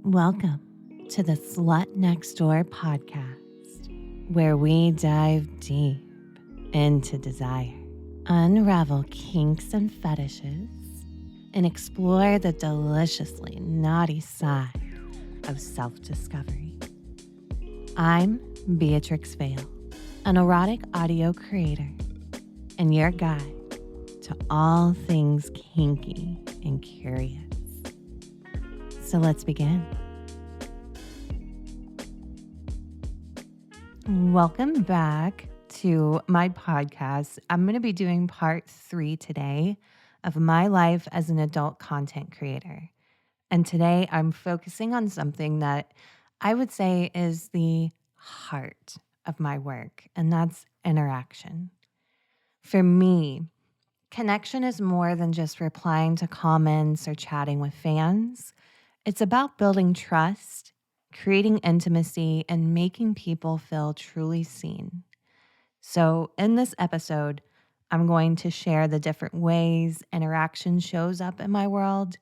Welcome to the Slut Next Door podcast, where we dive deep into desire, unravel kinks and fetishes, and explore the deliciously naughty side of self-discovery. I'm Beatrix Vale, an erotic audio creator, and your guide to all things kinky and curious. So let's begin. Welcome back to my podcast. I'm going to be doing part 3 today of my life as an adult content creator. And today I'm focusing on something that I would say is the heart of my work, and that's interaction. For me, connection is more than just replying to comments or chatting with fans. It's about building trust, creating intimacy, and making people feel truly seen. So, in this episode, I'm going to share the different ways interaction shows up in my world,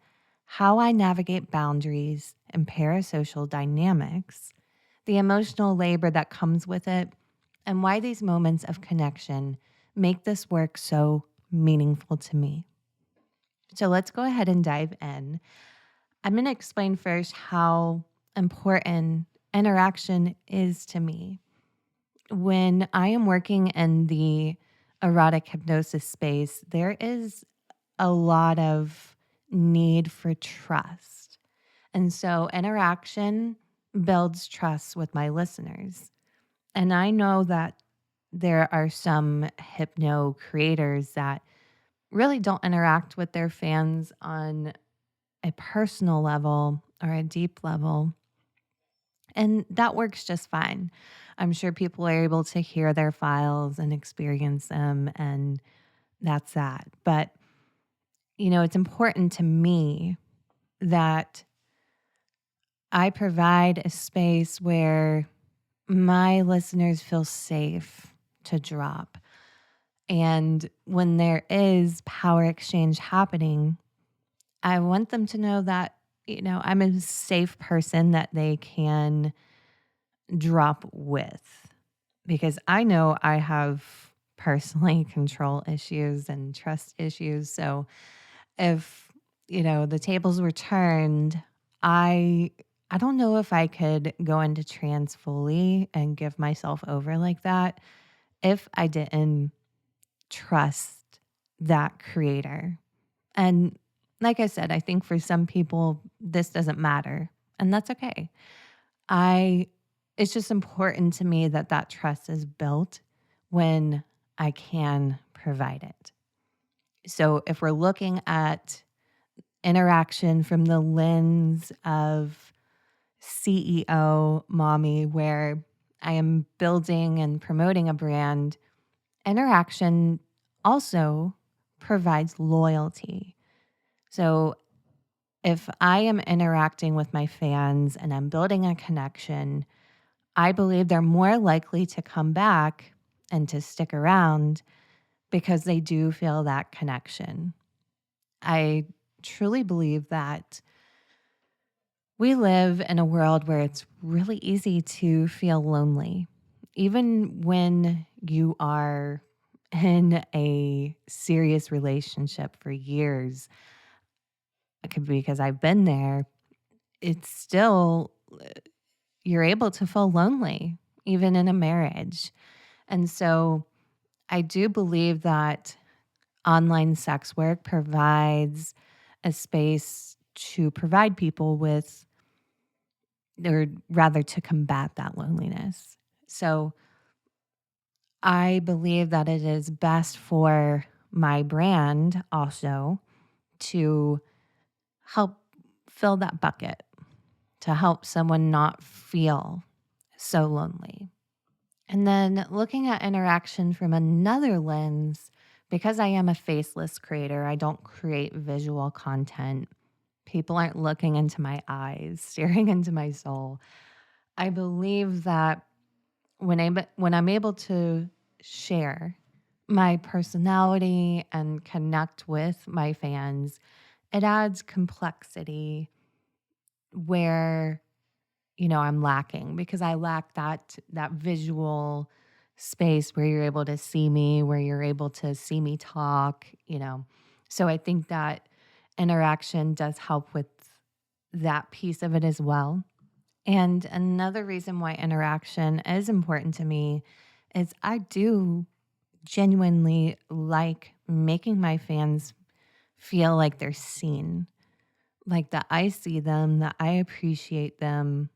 how I navigate boundaries and parasocial dynamics, the emotional labor that comes with it, and why these moments of connection make this work so meaningful to me. So, let's go ahead and dive in. I'm going to explain first how important interaction is to me. When I am working in the erotic hypnosis space, there is a lot of need for trust. And so interaction builds trust with my listeners. And I know that there are some hypno creators that really don't interact with their fans on a personal level or a deep level. And that works just fine. I'm sure people are able to hear their files and experience them, and that's that. But, it's important to me that I provide a space where my listeners feel safe to drop. And when there is power exchange happening, I want them to know that, I'm a safe person that they can drop with, because I know I have personally control issues and trust issues. So if, the tables were turned, I I don't know if I could go into trance fully and give myself over like that if I didn't trust that creator. And like I said, I think for some people this doesn't matter, and that's okay. I It's just important to me that that trust is built when I can provide it. So if we're looking at interaction from the lens of CEO mommy, where I am building and promoting a brand, interaction also provides loyalty. So if I am interacting with my fans and I'm building a connection, I believe they're more likely to come back and to stick around because they do feel that connection. I truly believe that we live in a world where it's really easy to feel lonely, even when you are in a serious relationship for years. It could be because I've been there. It's still, you're able to feel lonely, even in a marriage. And so I do believe that online sex work provides a space to provide people with, or rather to combat that loneliness. So I believe that it is best for my brand also to help fill that bucket, to help someone not feel so lonely. And then looking at interaction from another lens, because I am a faceless creator, I don't create visual content. People aren't looking into my eyes, staring into my soul. I believe that when I'm able to share my personality and connect with my fans, it adds complexity where, I'm lacking because I lack that visual space where you're able to see me, where you're able to see me talk. So I think that interaction does help with that piece of it as well. And another reason why interaction is important to me is I do genuinely like making my fans feel like they're seen, like that I see them, that I appreciate them,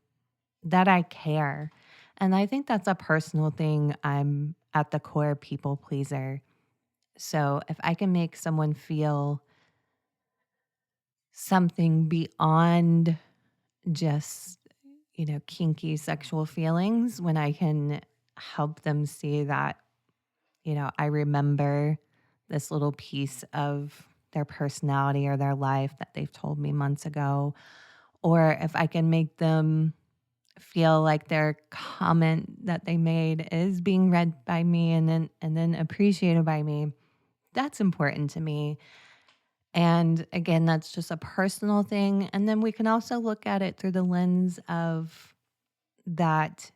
that I care. And I think that's a personal thing. I'm at the core people pleaser. So if I can make someone feel something beyond just, kinky sexual feelings, when I can help them see that, I remember this little piece of their personality or their life that they've told me months ago, or if I can make them feel like their comment that they made is being read by me and then appreciated by me, that's important to me. And again, that's just a personal thing. And then we can also look at it through the lens of that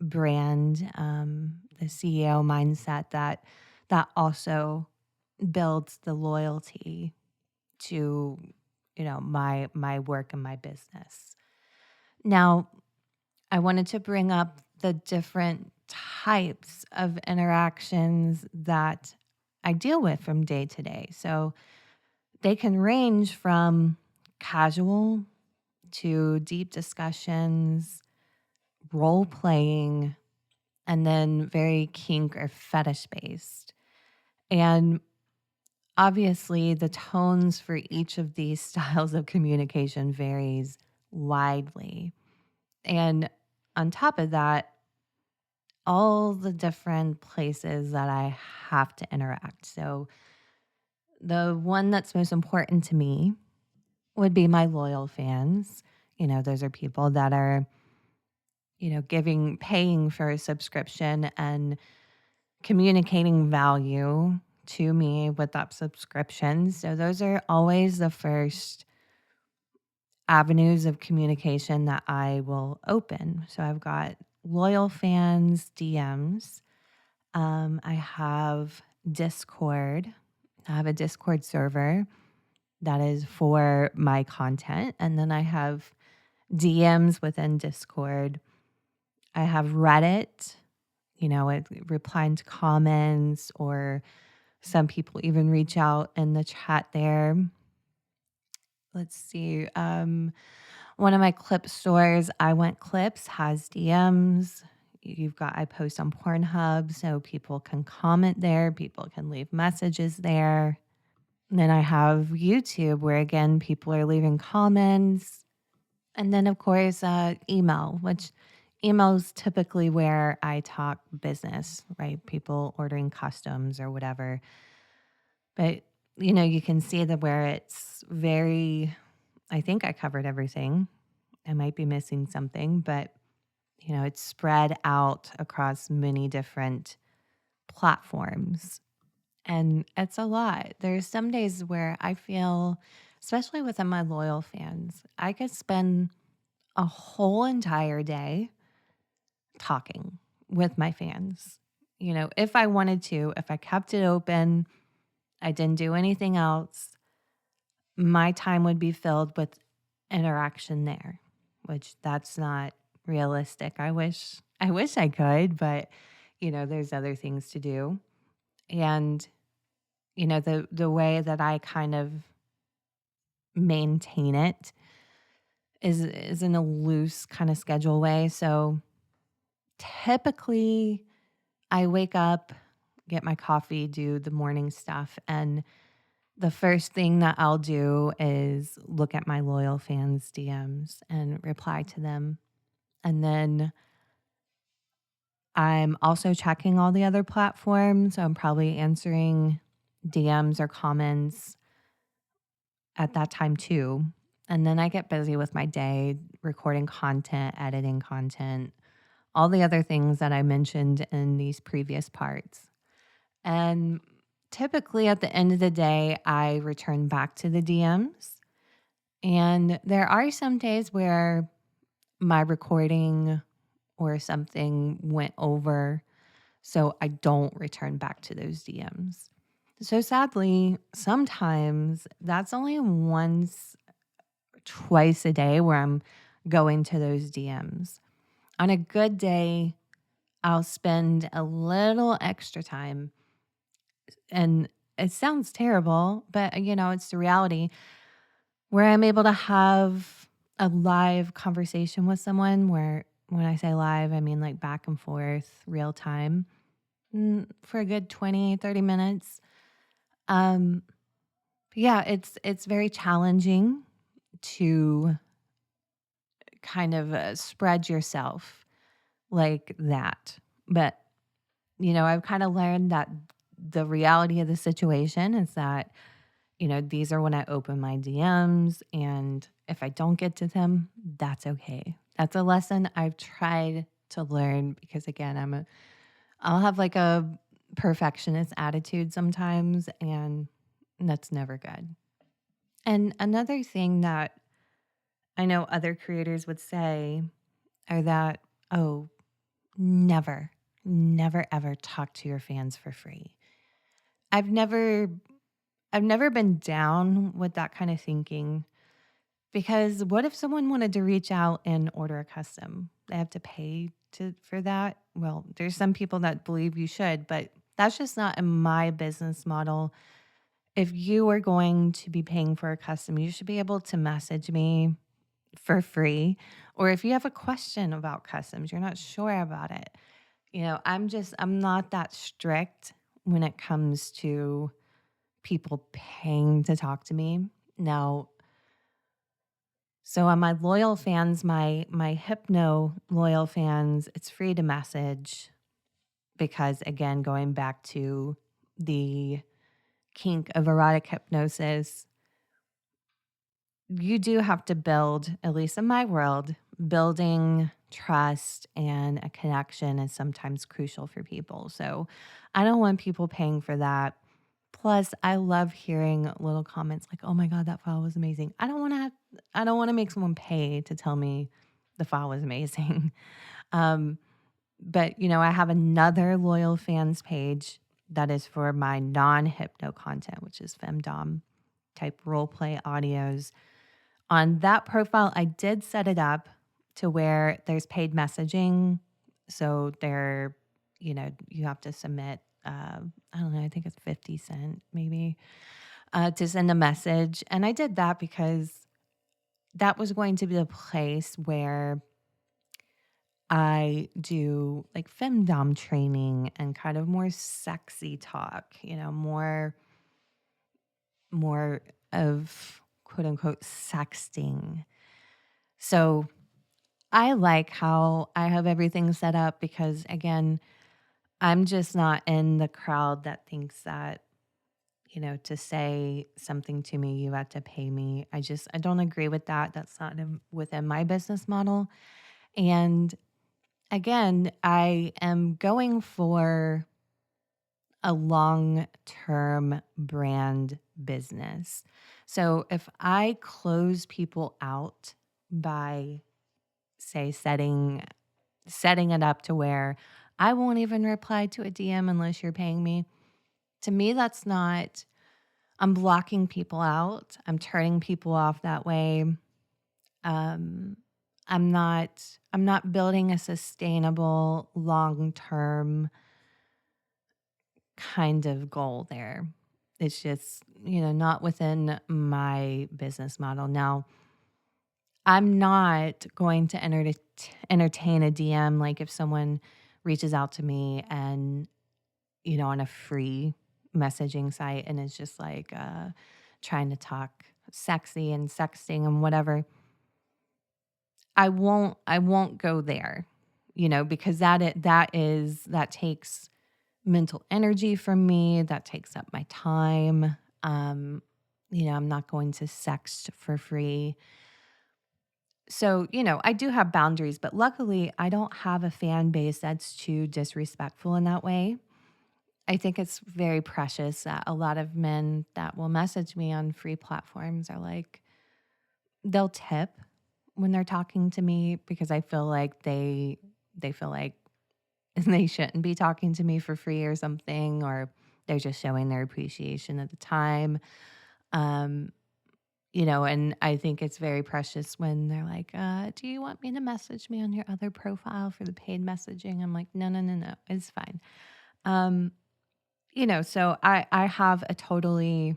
brand, the CEO mindset that also builds the loyalty to my work and my business. Now, I wanted to bring up the different types of interactions that I deal with from day to day. So they can range from casual to deep discussions, role playing, and then very kink or fetish based. And obviously, the tones for each of these styles of communication varies widely. And on top of that, all the different places that I have to interact. So, the one that's most important to me would be my loyal fans. Those are people that are, paying for a subscription and communicating value to me with that subscription. So, those are always the first avenues of communication that I will open. So, I've got loyal fans, DMs. I have Discord. I have a Discord server that is for my content. And then I have DMs within Discord. I have Reddit, replying to comments, or some people even reach out in the chat there. Let's see. One of my clip stores, I Want Clips, has DMs. I post on Pornhub, so people can comment there, people can leave messages there. And then I have YouTube, where again, people are leaving comments. And then, of course, email, which email is typically where I talk business, right? People ordering customs or whatever. But, you can see that where it's very, I think I covered everything. I might be missing something, but, it's spread out across many different platforms. And it's a lot. There's some days where I feel, especially within my loyal fans, I could spend a whole entire day talking with my fans. If I wanted to, if I kept it open, I didn't do anything else, my time would be filled with interaction there, which that's not realistic. I wish I could, but there's other things to do. And the way that I kind of maintain it is in a loose kind of schedule way. So typically I wake up, get my coffee, do the morning stuff, and the first thing that I'll do is look at my loyal fans' DMs and reply to them. And then I'm also checking all the other platforms. So I'm probably answering DMs or comments at that time too. And then I get busy with my day, recording content, editing content, all the other things that I mentioned in these previous parts. And typically at the end of the day, I return back to the DMs And there are some days where my recording or something went over, so I don't return back to those DMs. So sadly, sometimes that's only once, twice a day where I'm going to those DMs. On a good day, I'll spend a little extra time. And it sounds terrible, but it's the reality where I'm able to have a live conversation with someone where when I say live, I mean like back and forth, real time, for a good 20, 30 minutes. Um, yeah, it's very challenging to kind of spread yourself like that. But, I've kind of learned that the reality of the situation is that, these are when I open my DMs. And if I don't get to them, that's okay. That's a lesson I've tried to learn because, again, I'll have like a perfectionist attitude sometimes, and that's never good. And another thing that I know other creators would say are that, oh, never, never ever talk to your fans for free. I've never I've never been down with that kind of thinking because what if someone wanted to reach out and order a custom? They have to pay for that. Well, there's some people that believe you should, but that's just not in my business model. If you are going to be paying for a custom, you should be able to message me for free. Or if you have a question about customs, you're not sure about it. I'm not that strict when it comes to people paying to talk to me. Now, so on my loyal fans, my hypno loyal fans, it's free to message because again, going back to the kink of erotic hypnosis, you do have to build, at least in my world, building trust and a connection is sometimes crucial for people. So I don't want people paying for that. Plus, I love hearing little comments like, "Oh my god, that file was amazing." I don't want to make someone pay to tell me the file was amazing. Um, but I have another loyal fans page that is for my non-hypno content, which is femdom type role play audios. On that profile, I did set it up to where there's paid messaging. So you have to submit, I don't know, I think it's 50 cent maybe, to send a message. And I did that because that was going to be the place where I do like femdom training and kind of more sexy talk, more of quote unquote sexting. So I like how I have everything set up because, again, I'm just not in the crowd that thinks that, to say something to me, you have to pay me. I don't agree with that. That's not within my business model. And again, I am going for a long term brand business. So if I close people out by, say, setting it up to where I won't even reply to a DM unless you're paying me. To me, that's not, I'm blocking people out. I'm turning people off that way. Um, I'm not building a sustainable long-term kind of goal there. It's just, not within my business model. Now, I'm not going to entertain a DM like if someone reaches out to me and, on a free messaging site and it's just like trying to talk sexy and sexting and whatever. I won't go there, because that takes mental energy from me, that takes up my time. Um, I'm not going to sext for free. So, I do have boundaries, but luckily I don't have a fan base that's too disrespectful in that way. I think it's very precious that a lot of men that will message me on free platforms are like, they'll tip when they're talking to me because I feel like they feel like they shouldn't be talking to me for free or something, or they're just showing their appreciation at the time. Um, and I think it's very precious when they're like, do you want me to message me on your other profile for the paid messaging? I'm like, no, no, no, no, it's fine. Um, so I have a totally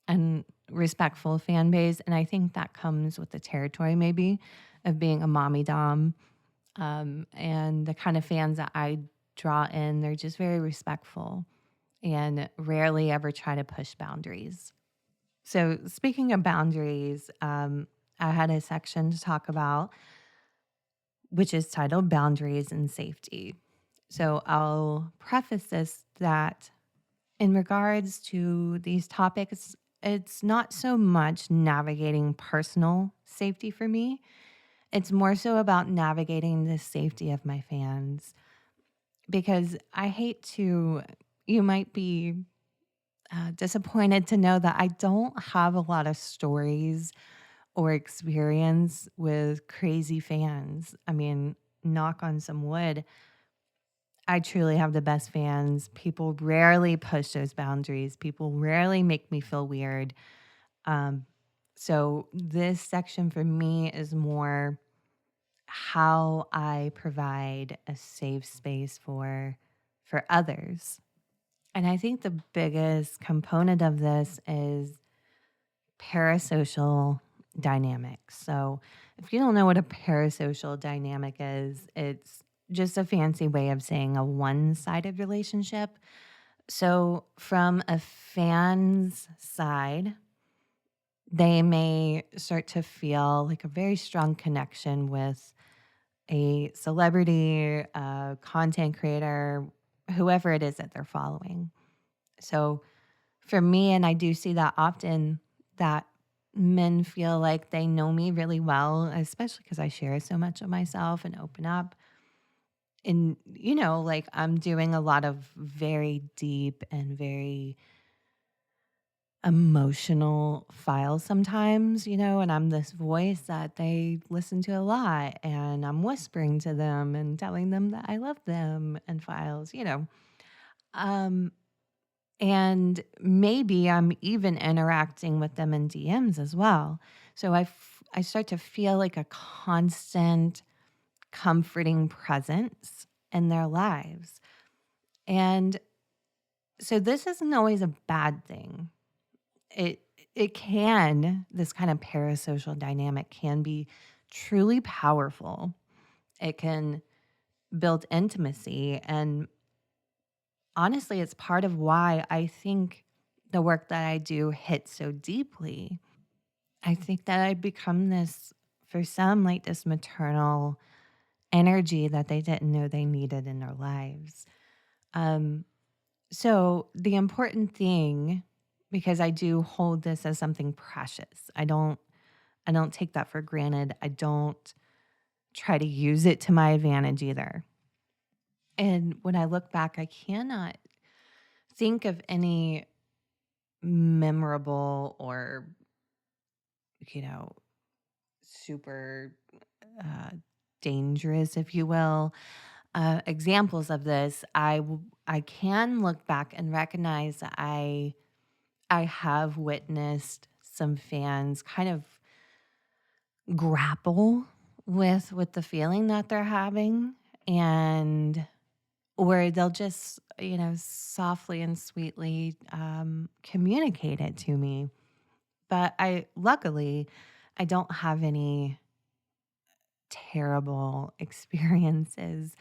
and respectful fan base, and I think that comes with the territory maybe of being a mommy dom. And the kind of fans that I draw in, they're just very respectful and rarely ever try to push boundaries. So, speaking of boundaries, I had a section to talk about, which is titled Boundaries and Safety. So, I'll preface this that in regards to these topics, it's not so much navigating personal safety for me. It's more so about navigating the safety of my fans because I hate to, you might be disappointed to know that I don't have a lot of stories or experience with crazy fans. I mean, knock on some wood, I truly have the best fans. People rarely push those boundaries. People rarely make me feel weird. Um, so this section for me is more how I provide a safe space for others. And I think the biggest component of this is parasocial dynamics. So, if you don't know what a parasocial dynamic is, it's just a fancy way of saying a one sided relationship. So, from a fan's side, they may start to feel like a very strong connection with a celebrity, a content creator, whoever it is that they're following. So, for me, and I do see that often, that men feel like they know me really well, especially because I share so much of myself and open up. And, like I'm doing a lot of very deep and very emotional files sometimes, and I'm this voice that they listen to a lot. And I'm whispering to them and telling them that I love them and files. Um, And maybe I'm even interacting with them in DMs as well. So I start to feel like a constant comforting presence in their lives. And so this isn't always a bad thing. It it can, this kind of parasocial dynamic can be truly powerful. It can build intimacy, and honestly, it's part of why I think the work that I do hits so deeply. I think that I become this, for some, like this maternal energy that they didn't know they needed in their lives. Um, so the important thing, because I do hold this as something precious, I don't take that for granted. I don't try to use it to my advantage either. And when I look back, I cannot think of any memorable or, you know, super uh, dangerous, if you will, examples of this. I can look back and recognize that I have witnessed some fans kind of grapple with the feeling that they're having, and or they'll just softly and sweetly communicate it to me. But I luckily, I don't have any terrible experiences.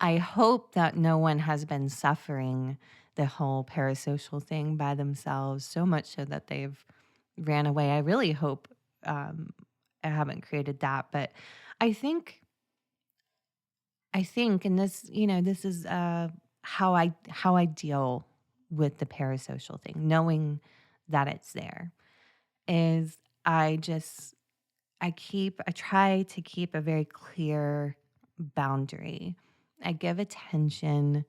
I hope that no one has been suffering the whole parasocial thing by themselves so much so that they've ran away. I really hope um, I haven't created that. But I think and this is how I deal with the parasocial thing, knowing that it's there, is I just I try to keep a very clear boundary. I give attention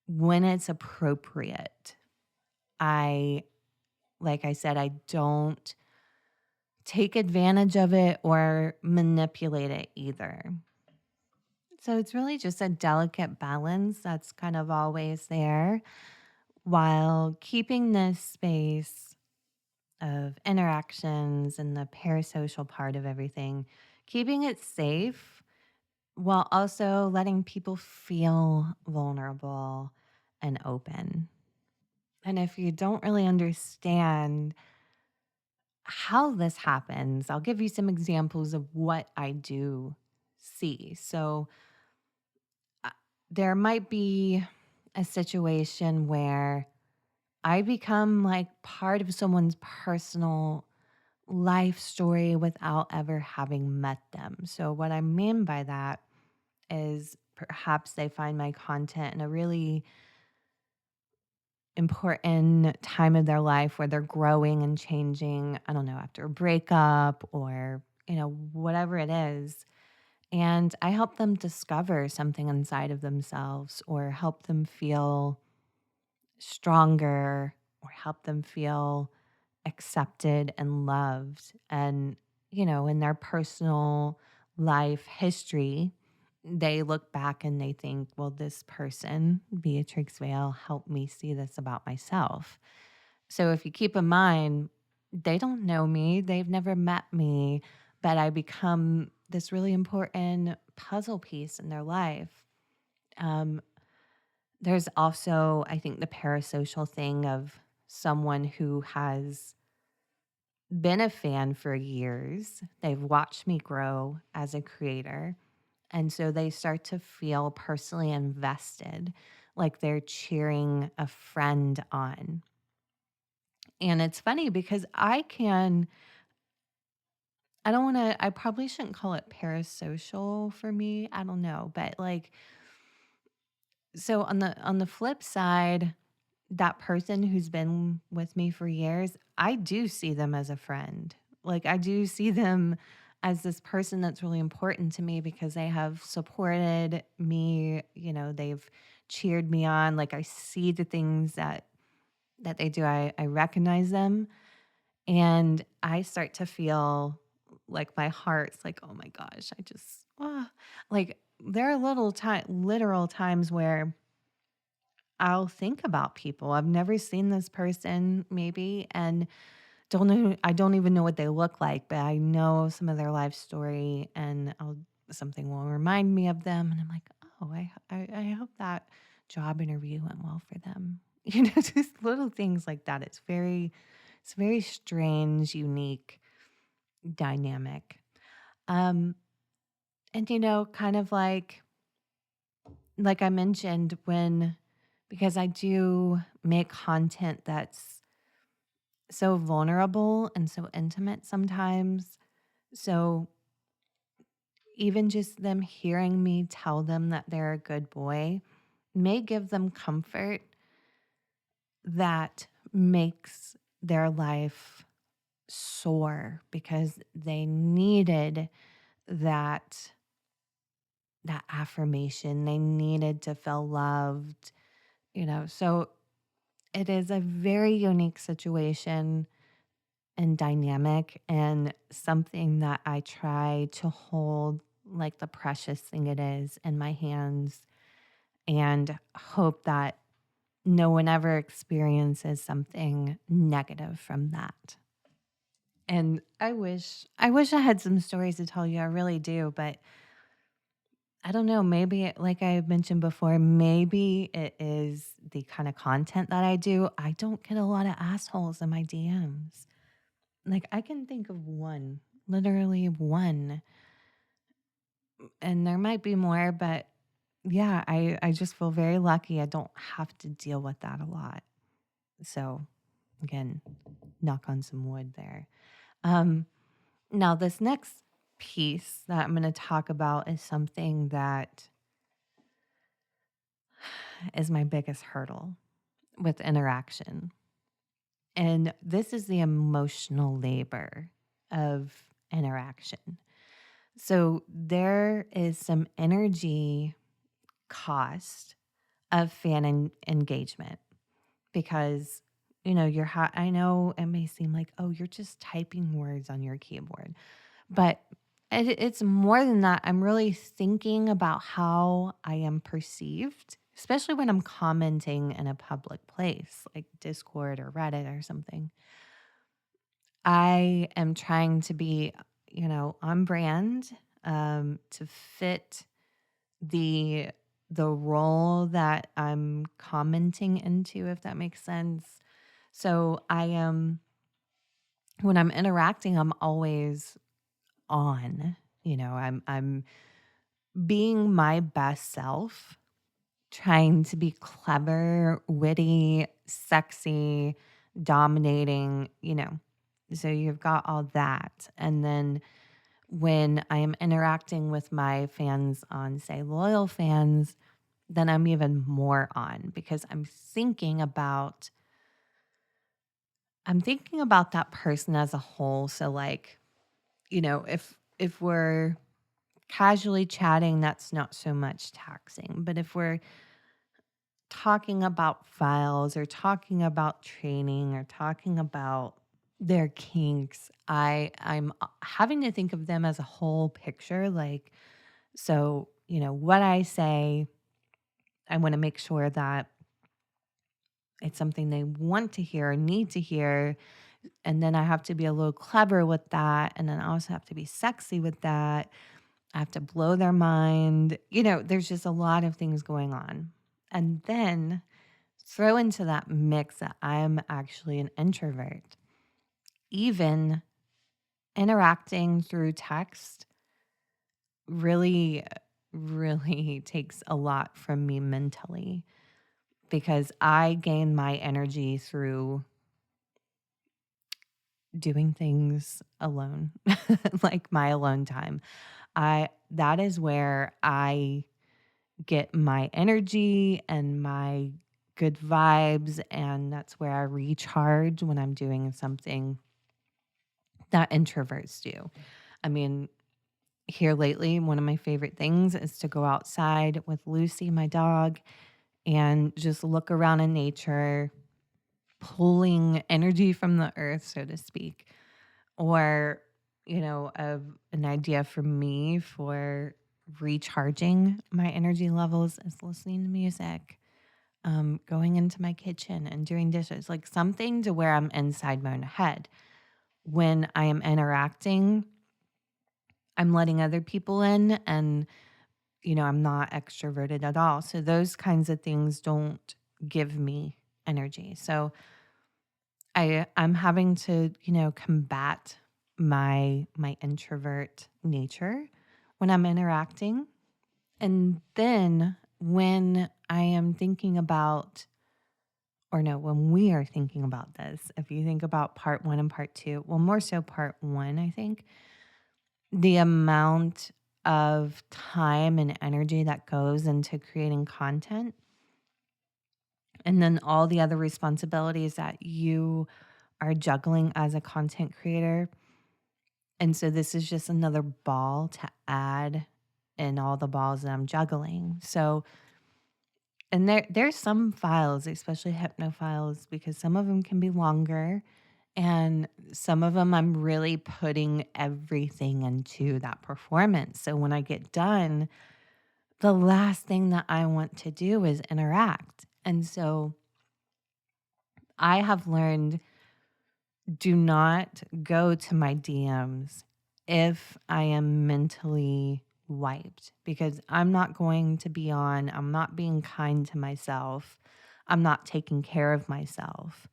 when it's appropriate. I, like I said, I don't take advantage of it or manipulate it either. So it's really just a delicate balance that's kind of always there while keeping this space of interactions and the parasocial part of everything, keeping it safe while also letting people feel vulnerable and open. And if you don't really understand how this happens, I'll give you some examples of what I do see. So, uh, there might be a situation where I become like part of someone's personal life story without ever having met them. So, what I mean by that is perhaps they find my content in a really important time of their life where they're growing and changing, I don't know, after a breakup or, whatever it is. And I help them discover something inside of themselves or help them feel stronger or help them feel accepted and loved. And, in their personal life history, they look back and they think, well, this person, Beatrix Vale, helped me see this about myself. So if you keep in mind, they don't know me, they've never met me, but I become this really important puzzle piece in their life. Um, there's also, I think, the parasocial thing of someone who has been a fan for years. They've watched me grow as a creator. And so they start to feel personally invested, like they're cheering a friend on. And it's funny because I don't want to, I probably shouldn't call it parasocial for me. I don't know. But like, so on the flip side, that person who's been with me for years, I do see them as a friend. Like, I do see them as this person that's really important to me because they have supported me, they've cheered me on. Like, I see the things that they do. I recognize them and I start to feel like my heart's like, "Oh my gosh, I just like there are literal times where I'll think about people. I've never seen this person maybe and I don't even know what they look like, but I know some of their life story and something will remind me of them and I'm like, "Oh, I hope that job interview went well for them." Just little things like that. It's very strange, unique dynamic. Um and kind of like I mentioned when because I do make content that's so vulnerable and so intimate sometimes. So even just them hearing me tell them that they're a good boy may give them comfort that makes their life soar because they needed that affirmation. They needed to feel loved, So it is a very unique situation and dynamic and something that I try to hold like the precious thing it is in my hands and hope that no one ever experiences something negative from that. And I wish I had some stories to tell you. I really do, but I don't know, maybe like I mentioned before, maybe it is the kind of content that I do. I don't get a lot of assholes in my DMs. Like, I can think of one, literally one, and there might be more, but yeah, I just feel very lucky I don't have to deal with that a lot. So, again, knock on some wood there. Um, Now this next piece that I'm gonna talk about is something that is my biggest hurdle with interaction. And this is the emotional labor of interaction. So there is some energy cost of engagement because I know it may seem like, oh, you're just typing words on your keyboard, but it's more than that. I'm really thinking about how I am perceived, especially when I'm commenting in a public place like Discord or Reddit or something. I am trying to be, on brand, to fit the the role that I'm commenting into, if that makes sense. So I am when I'm interacting, I'm always on. I'm being my best self, trying to be clever, witty, sexy, dominating, So you've got all that. And then when I am interacting with my fans on, say, loyal fans, then I'm even more on because I'm thinking about that person as a whole. So like, if we're casually chatting, that's not so much taxing. But if we're talking about files or talking about training or talking about their kinks, I'm having to think of them as a whole picture. Like, so, what I say, I want to make sure that it's something they want to hear or need to hear. And then I have to be a little clever with that. And then I also have to be sexy with that. I have to blow their mind. There's just a lot of things going on. And then throw into that mix that I'm actually an introvert. Even interacting through text really, really takes a lot from me mentally because I gain my energy through doing things alone, like my alone time. I That is where I get my energy and my good vibes, and that's where I recharge when I'm doing something that introverts do. I mean, here lately, one of my favorite things is to go outside with Lucy, my dog, and just look around in nature, pulling energy from the earth, so to speak. Or, an idea for me for recharging my energy levels is listening to music, going into my kitchen and doing dishes, like something to where I'm inside my own head. When I am interacting, I'm letting other people in and, I'm not extroverted at all. So those kinds of things don't give me energy. So I'm having to, combat my introvert nature when I'm interacting. And then when I am thinking about or no, when we are thinking about this, if you think about part 1 and part 2, well more so part 1, I think, the amount of time and energy that goes into creating content and then all the other responsibilities that you are juggling as a content creator. And so this is just another ball to add in all the balls that I'm juggling. So, and there's some files, especially hypno files, because some of them can be longer and some of them I'm really putting everything into that performance. So when I get done, the last thing that I want to do is interact. And so I have learned, do not go to my DMs if I am mentally wiped because I'm not going to be on, I'm not being kind to myself, I'm not taking care of myself.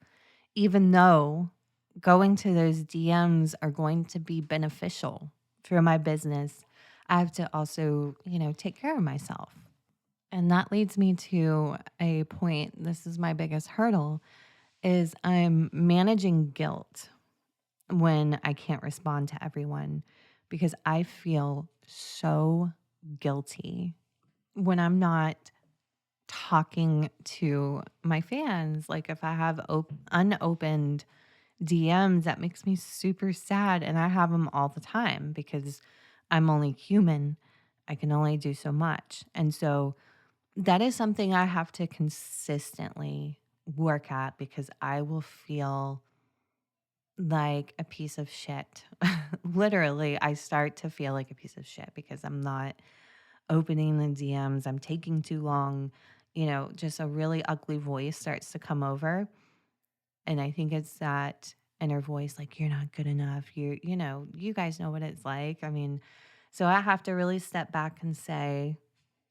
Even though going to those DMs are going to be beneficial for my business, I have to also, take care of myself. And that leads me to a point. This is my biggest hurdle is I'm managing guilt when I can't respond to everyone because I feel so guilty when I'm not talking to my fans. Like if I have unopened DMs, that makes me super sad. And I have them all the time because I'm only human. I can only do so much. And so that is something I have to consistently work at because I will feel like a piece of shit. Literally, I start to feel like a piece of shit because I'm not opening the DMs, I'm taking too long, just a really ugly voice starts to come over. And I think it's that inner voice, like, you're not good enough. You guys know what it's like. I mean, so I have to really step back and say,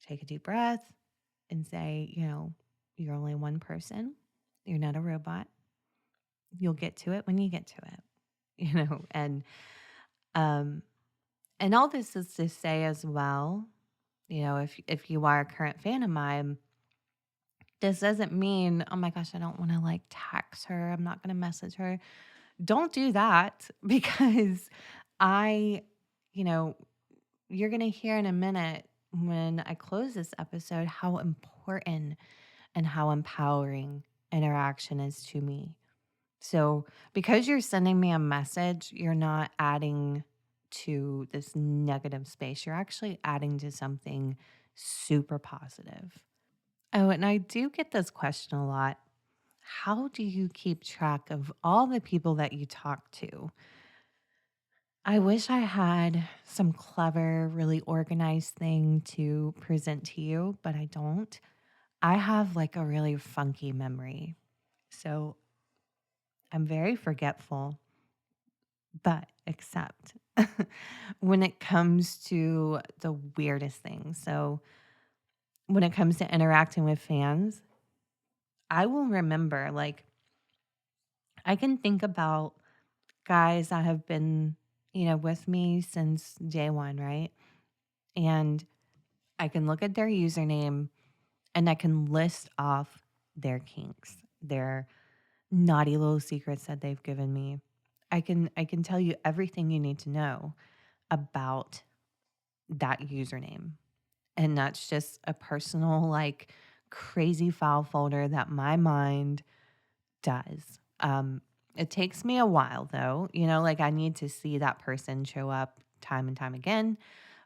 take a deep breath and say, you're only one person. You're not a robot. You'll get to it when you get to it, um, and all this is to say as well, if you are a current fan of mine, this doesn't mean, oh my gosh, I don't want to like text her. I'm not going to message her. Don't do that because I, you know, you're going to hear in a minute when I close this episode how important and how empowering interaction is to me. So, because you're sending me a message, you're not adding to this negative space. You're actually adding to something super positive. Oh, and I do get this question a lot. How do you keep track of all the people that you talk to? I wish I had some clever, really organized thing to present to you, but I don't. I have like a really funky memory. So I'm very forgetful, but except when it comes to the weirdest things. So when it comes to interacting with fans, I will remember, like, I can think about guys that have been, with me since day one, right? And I can look at their username and I can list off their kinks, their naughty little secrets that they've given me. I can tell you everything you need to know about that username. And that's just a personal, like, crazy file folder that my mind does. It takes me a while though, like I need to see that person show up time and time again.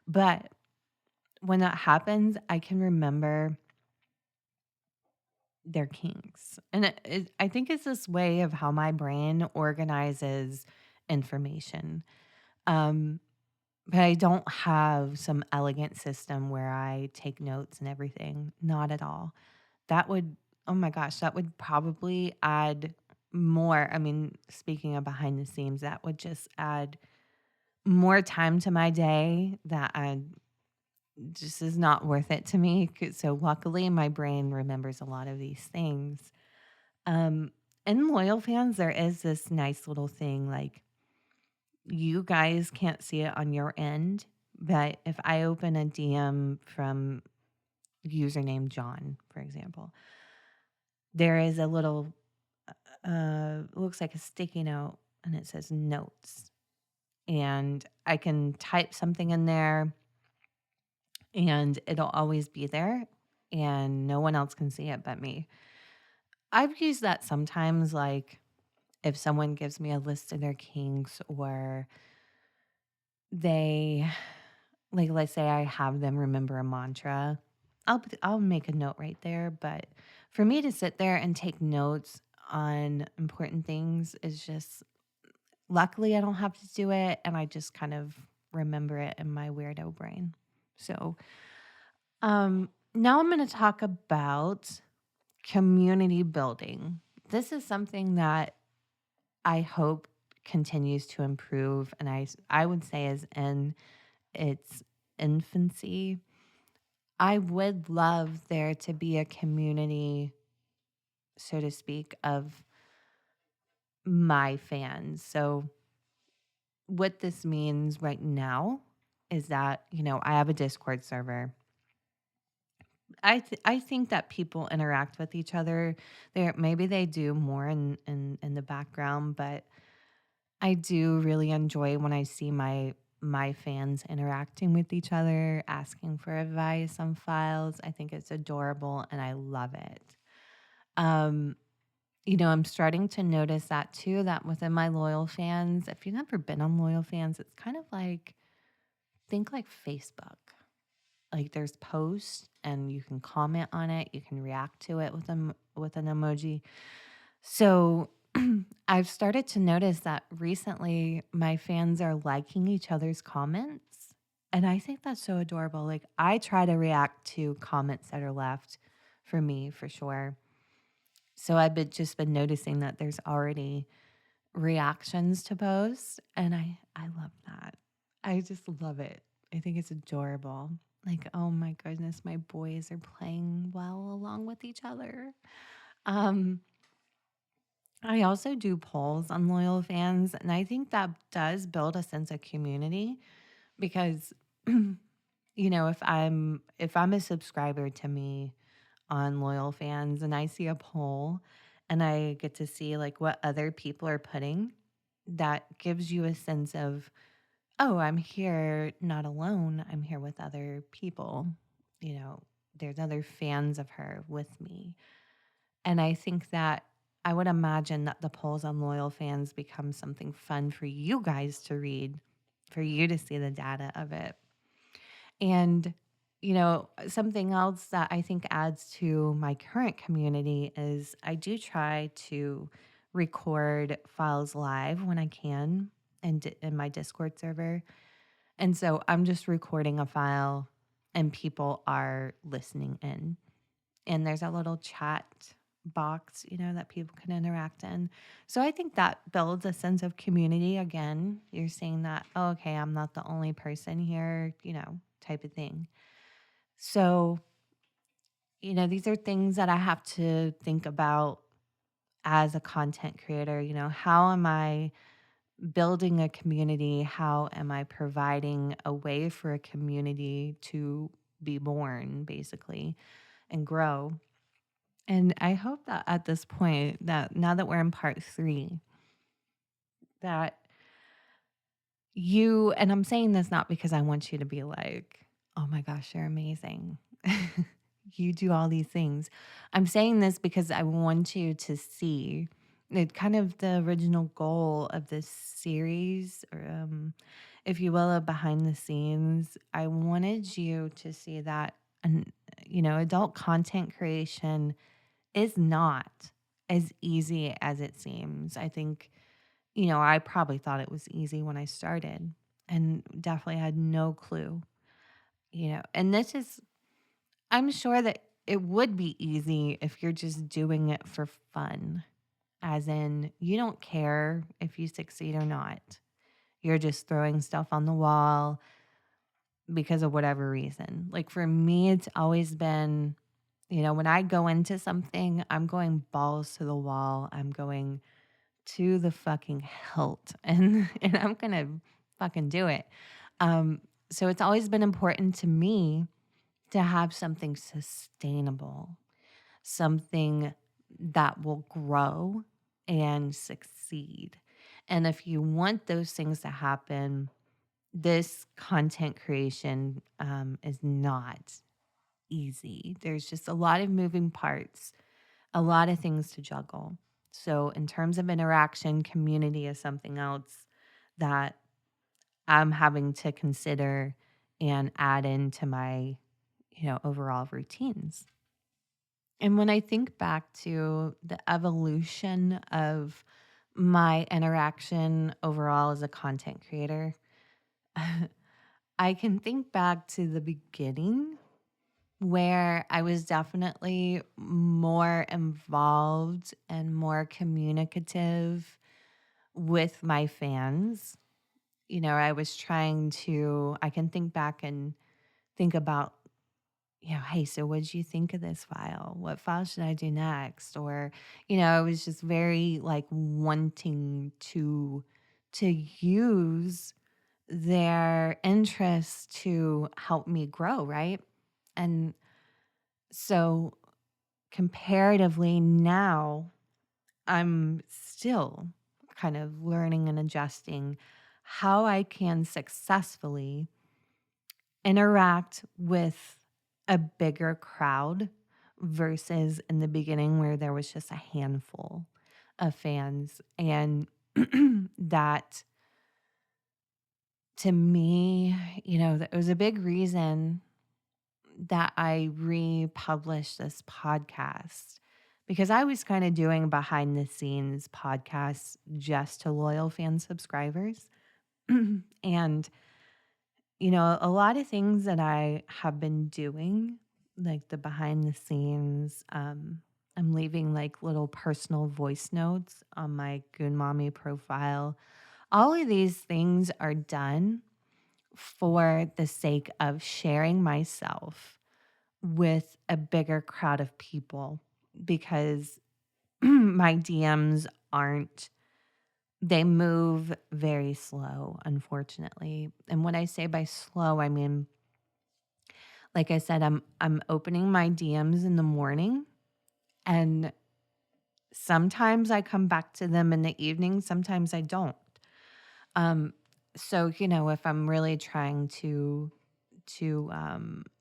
But when that happens, I can remember their kinks. And I think it's this way of how my brain organizes information. Um, but I don't have some elegant system where I take notes and everything. Not at all. That would, oh my gosh, that would probably add more. I mean, speaking of behind the scenes, that would just add more time to my day that I just is not worth it to me. So luckily, my brain remembers a lot of these things. Um, in loyal fans, there is this nice little thing like you guys can't see it on your end, but if I open a DM from username John, for example, there is a little looks like a sticky note and it says notes. And I can type something in there and it'll always be there and no one else can see it but me. I've used that sometimes, like if someone gives me a list of their kinks or they, like, let's say I have them remember a mantra, I'll make a note right there. But for me to sit there and take notes on important things is just, luckily I don't have to do it, and I just kind of remember it in my weirdo brain. So, now I'm going to talk about community building. This is something that I hope continues to improve, and I would say is in its infancy. I would love there to be a community, so to speak, of my fans. So what this means right now is that, I have a Discord server. I think that people interact with each other. Maybe they do more in the background, but I do really enjoy when I see my fans interacting with each other, asking for advice on files. I think it's adorable and I love it. Um, I'm starting to notice that too, that within my loyal fans, if you've never been on loyal fans, it's kind of like, think like Facebook. Like there's posts and you can comment on it, you can react to it with an emoji. So I've started to notice that recently my fans are liking each other's comments. And I think that's so adorable. Like, I try to react to comments that are left for me for sure. So I've just been noticing that there's already reactions to posts, and I love that. I just love it. I think it's adorable. Like, oh my goodness, my boys are playing well along with each other. Um, I also do polls on loyal fans, and I think that does build a sense of community because if I'm a subscriber to me on loyal fans and I see a poll and I get to see like what other people are putting, that gives you a sense of, oh, I'm here not alone. I'm here with other people. You know, there's other fans of her with me. And I think that I would imagine that the polls on loyal fans become something fun for you guys to read, for you to see the data of it. And, something else that I think adds to my current community is I do try to record files live when I can in my Discord server. And so I'm just recording a file and people are listening in. And there's a little chat box, that people can interact in. So I think that builds a sense of community. Again, you're saying that, oh, okay, I'm not the only person here, type of thing. So, these are things that I have to think about as a content creator. How am I building a community? How am I providing a way for a community to be born, basically, and grow? And I hope that at this point, that now that we're in part 3, that and I'm saying this not because I want you to be like, oh my gosh, you're amazing. You do all these things. I'm saying this because I want you to see it, kind of the original goal of this series, or if you will, of behind the scenes. I wanted you to see that, and adult content creation is not as easy as it seems. I think, I probably thought it was easy when I started and definitely had no clue, and I'm sure that it would be easy if you're just doing it for fun, as in, you don't care if you succeed or not. You're just throwing stuff on the wall because of whatever reason. Like for me, it's always been, when I go into something, I'm going balls to the wall. I'm going to the fucking hilt and I'm going to fucking do it. Um, so it's always been important to me to have something sustainable, something that will grow and succeed. And if you want those things to happen, this content creation is not easy. There's just a lot of moving parts, a lot of things to juggle. So, in terms of interaction, community is something else that I'm having to consider and add into my, overall routines. And when I think back to the evolution of my interaction overall as a content creator, I can think back to the beginning where I was definitely more involved and more communicative with my fans. I can think back and think about, hey, so what did you think of this file? What file should I do next? Or, I was just very like wanting to use their interests to help me grow, right? And so comparatively now, I'm still kind of learning and adjusting how I can successfully interact with a bigger crowd versus in the beginning where there was just a handful of fans. And that to me, that was a big reason that I republished this podcast, because I was kind of doing behind the scenes podcasts just to loyal fan subscribers. And, a lot of things that I have been doing, like the behind the scenes, I'm leaving like little personal voice notes on my Goon Mommy profile. All of these things are done for the sake of sharing myself with a bigger crowd of people because my DMs aren't, they move very slow, unfortunately. And when I say by slow, I mean, like I said, I'm opening my DMs in the morning, and sometimes I come back to them in the evening, sometimes I don't. Um, so if I'm really trying to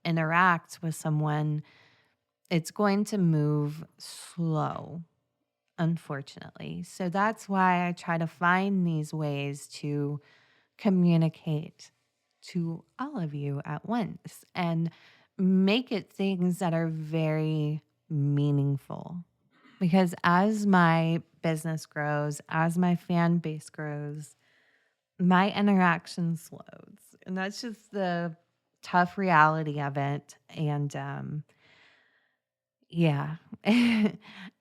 interact with someone, it's going to move slow, unfortunately. So that's why I try to find these ways to communicate to all of you at once and make it things that are very meaningful. Because as my business grows, as my fan base grows, my interaction slows. And that's just the tough reality of it. And yeah,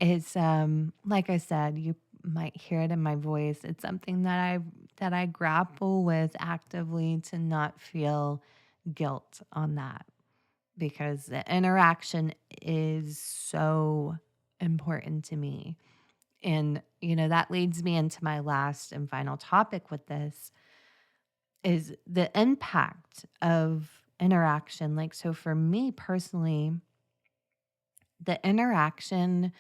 it's like I said, you might hear it in my voice. It's something that I grapple with actively to not feel guilt on that because the interaction is so important to me. And that leads me into my last and final topic with this is the impact of interaction. Like so for me personally, the interaction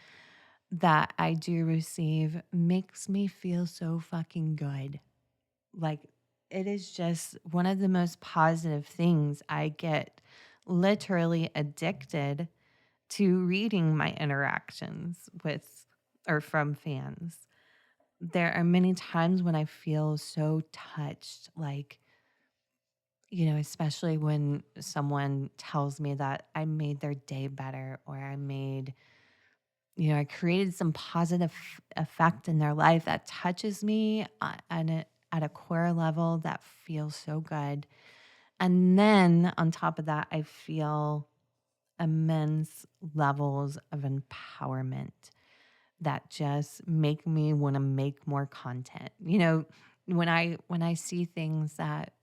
that I do receive makes me feel so fucking good. Like, it is just one of the most positive things. I get literally addicted to reading my interactions with or from fans. There are many times when I feel so touched, like, especially when someone tells me that I made their day better or I created some positive effect in their life that touches me at a core level that feels so good. And then on top of that, I feel immense levels of empowerment that just make me want to make more content. When I see things that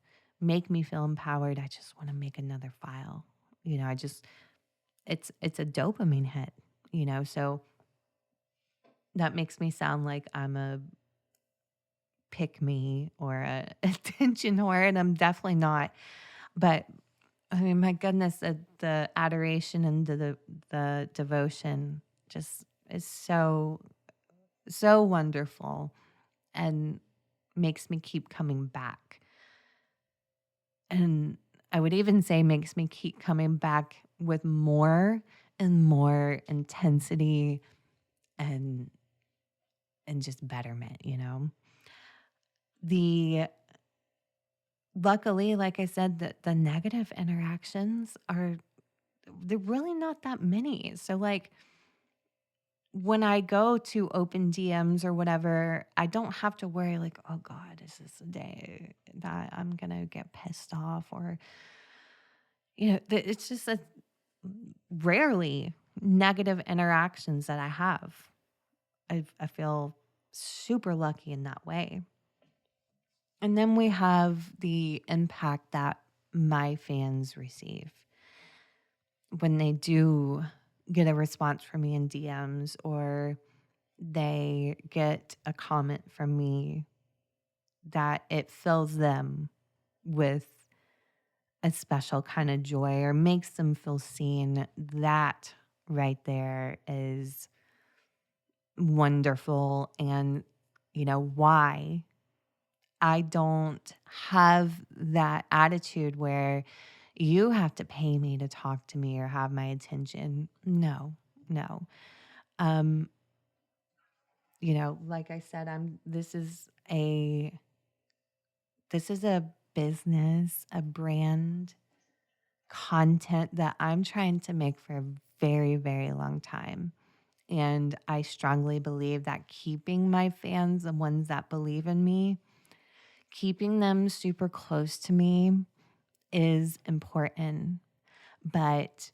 make me feel empowered, I just want to make another file. I just it's a dopamine hit, so that makes me sound like I'm a pick me or a attention whore, and I'm definitely not. But I mean, my goodness, the adoration and the devotion just is so wonderful and makes me keep coming back. And I would even say makes me keep coming back with more and more intensity and just betterment. The Luckily, like I said, the negative interactions they're really not that many. So like when I go to open DMs or whatever, I don't have to worry like, oh God, is this a day that I'm gonna get pissed off or it's just a rarely negative interactions that I have. I feel super lucky in that way. And then we have the impact that my fans receive when they do get a response from me in DMs or they get a comment from me that it fills them with a special kind of joy or makes them feel seen. That right there is wonderful. And why I don't have that attitude where you have to pay me to talk to me or have my attention. No, no. Um, like I said, this is a business, a brand, content that I'm trying to make for a very, very long time. And I strongly believe that keeping my fans, the ones that believe in me, keeping them super close to me is important. But,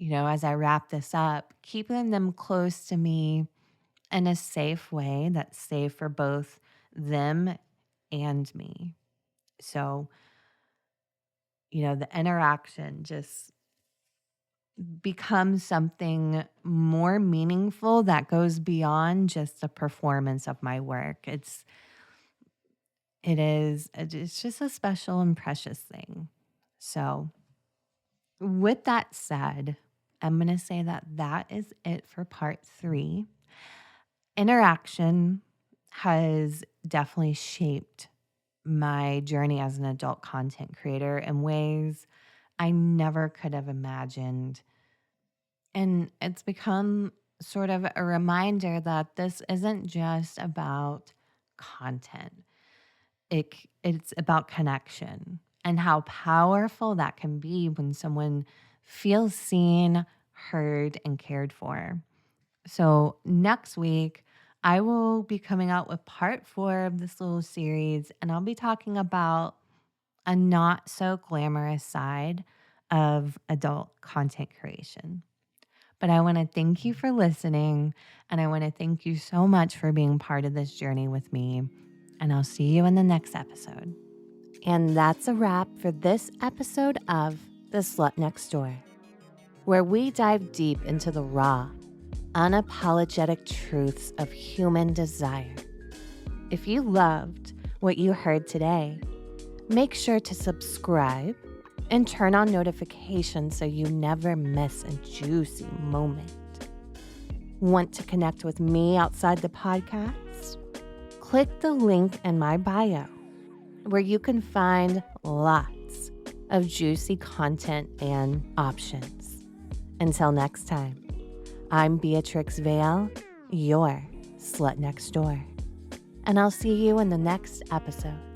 as I wrap this up, keeping them close to me in a safe way that's safe for both them and me. So, the interaction just becomes something more meaningful that goes beyond just the performance of my work. It's just a special and precious thing. So, with that said, I'm going to say that is it for part 3. Interaction has definitely shaped my journey as an adult content creator in ways I never could have imagined. And it's become sort of a reminder that this isn't just about content. It's about connection and how powerful that can be when someone feels seen, heard, and cared for. So next week, I will be coming out with part 4 of this little series, and I'll be talking about a not so glamorous side of adult content creation. But I want to thank you for listening, and I want to thank you so much for being part of this journey with me. And I'll see you in the next episode. And that's a wrap for this episode of The Slut Next Door, where we dive deep into the raw, unapologetic truths of human desire. If you loved what you heard today, make sure to subscribe and turn on notifications so you never miss a juicy moment. Want to connect with me outside the podcast? Click the link in my bio, where you can find lots of juicy content and options. Until next time, I'm Beatrix Vale, your Slut Next Door, and I'll see you in the next episode.